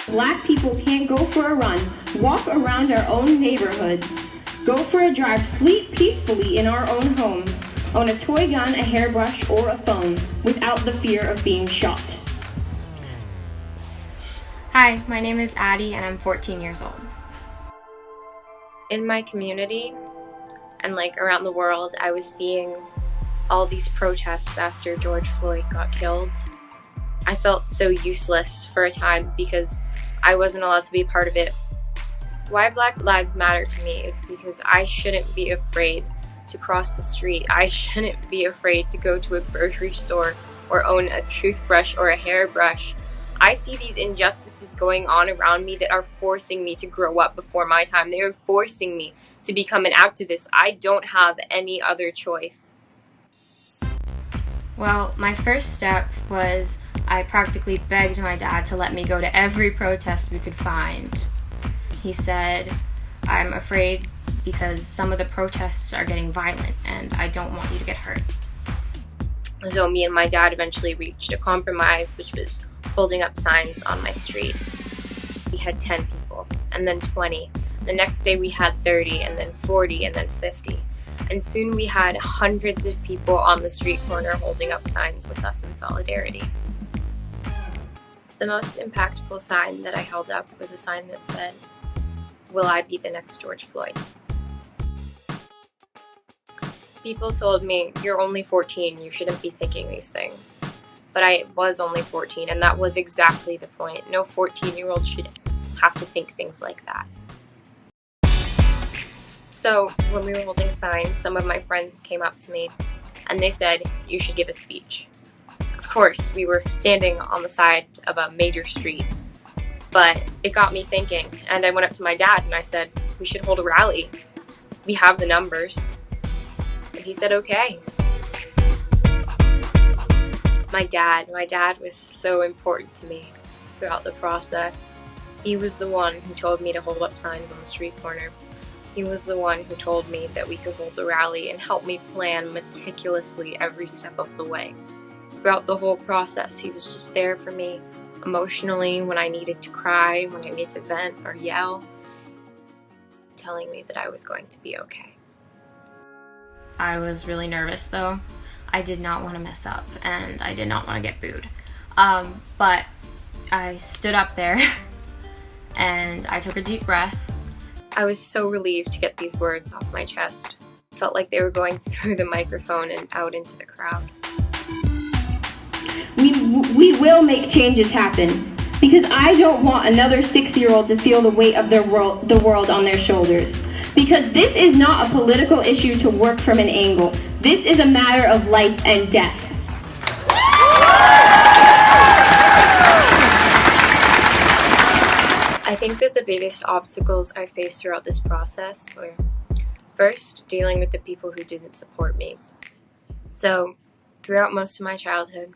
Black people can't go for a run, walk around our own neighborhoods, go for a drive, sleep peacefully in our own homes, own a toy gun, a hairbrush, or a phone without the fear of being shot. Hi, my name is Addie and I'm 14 years old. In my community and around the world, I was seeing all these protests after George Floyd got killed. I felt so useless for a time because I wasn't allowed to be a part of it. Why Black Lives Matter to me is because I shouldn't be afraid to cross the street. I shouldn't be afraid to go to a grocery store or own a toothbrush or a hairbrush. I see these injustices going on around me that are forcing me to grow up before my time. They are forcing me to become an activist. I don't have any other choice. Well, my first step was I practically begged my dad to let me go to every protest we could find. He said, "I'm afraid because some of the protests are getting violent and I don't want you to get hurt." So me and my dad eventually reached a compromise, which was holding up signs on my street. We had 10 people, and then 20. The next day we had 30, and then 40, and then 50. And soon we had hundreds of people on the street corner holding up signs with us in solidarity. The most impactful sign that I held up was a sign that said, "Will I be the next George Floyd?" People told me, "You're only 14, you shouldn't be thinking these things." But I was only 14, and that was exactly the point. No 14-year-old should have to think things like that. So when we were holding signs, some of my friends came up to me and they said, "You should give a speech." Of course, we were standing on the side of a major street, but it got me thinking, and I went up to my dad and I said, "We should hold a rally. We have the numbers." And he said, "Okay." My dad was so important to me throughout the process. He was the one who told me to hold up signs on the street corner. He was the one who told me that we could hold the rally and helped me plan meticulously every step of the way. Throughout the whole process, he was just there for me emotionally when I needed to cry, when I needed to vent or yell, telling me that I was going to be okay. I was really nervous though. I did not want to mess up and I did not want to get booed. But I stood up there and I took a deep breath. I was so relieved to get these words off my chest. It felt like they were going through the microphone and out into the crowd. We will make changes happen because I don't want another 6-year-old to feel the weight of the world on their shoulders. Because this is not a political issue to work from an angle. This is a matter of life and death. I think that the biggest obstacles I faced throughout this process were, first, dealing with the people who didn't support me. So, throughout most of my childhood,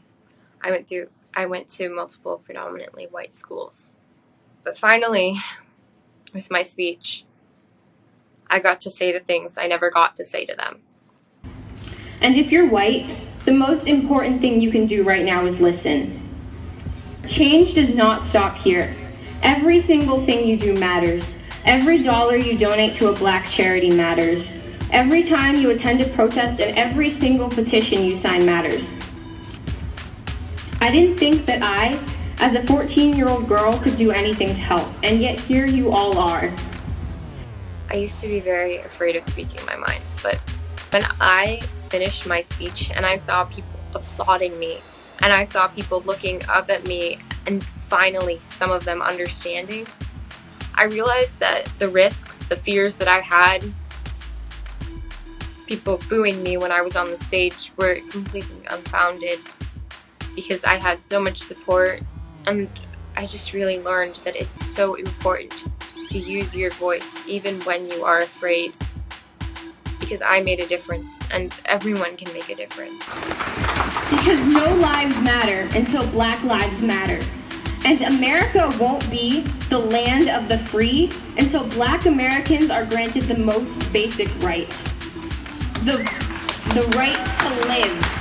I went to multiple predominantly white schools. But finally, with my speech, I got to say the things I never got to say to them. And if you're white, the most important thing you can do right now is listen. Change does not stop here. Every single thing you do matters. Every dollar you donate to a Black charity matters. Every time you attend a protest and every single petition you sign matters. I didn't think that I, as a 14-year-old girl, could do anything to help, and yet here you all are. I used to be very afraid of speaking my mind, but when I finished my speech and I saw people applauding me and I saw people looking up at me and finally some of them understanding, I realized that the risks, the fears that I had, people booing me when I was on the stage, were completely unfounded because I had so much support, and I just really learned that it's so important to use your voice even when you are afraid, because I made a difference and everyone can make a difference. Because no lives matter until Black lives matter. And America won't be the land of the free until Black Americans are granted the most basic right. The right to live.